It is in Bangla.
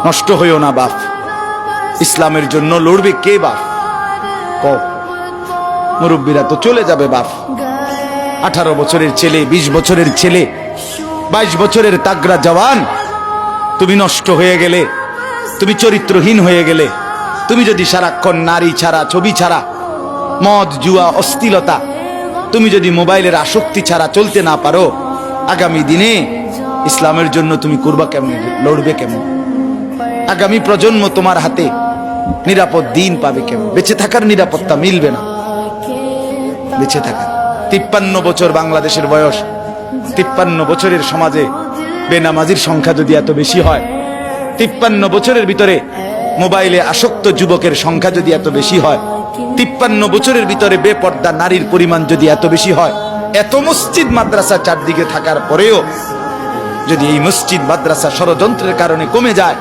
নষ্ট হইও না বাপ। ইসলামের জন্য লড়বে কে বাপ? কও। মুরব্বীরা তো চলে যাবে বাপ। 18 বছরের ছেলে, 20 বছরের ছেলে, 22 বছরের তাগড়া জওয়ান, তুমি নষ্ট হয়ে গেলে, তুমি চরিত্রহীন হয়ে গেলে, তুমি যদি সারাক্ষণ নারী ছাড়া, ছবি ছাড়া, মদ জুয়া অশ্লীলতা, তুমি যদি মোবাইলের আসক্তি ছাড়া চলতে না পারো, আগামী দিনে ইসলামের জন্য তুমি করবা কেমনে, লড়বে কেমন? আগামী প্রজন্ম তোমার হাতে নিরাপদ দিন পাবে কেমন? বেঁচে থাকার নিরাপত্তা মিলবে না। বেঁচে থাকা 53 বছর বাংলাদেশের বয়স, 53 বছরের সমাজে বেনামাজির সংখ্যা যদি এত বেশি হয়, 53 বছরের ভিতরে মোবাইলে আসক্ত যুবকের সংখ্যা যদি এত বেশি হয়, 53 বছরের ভিতরে বেপর্দা নারীর পরিমাণ যদি এত বেশি হয়, এত মসজিদ মাদ্রাসা চারদিকে থাকার পরেও যদি এই মসজিদ মাদ্রাসা ষড়যন্ত্রের কারণে কমে যায়,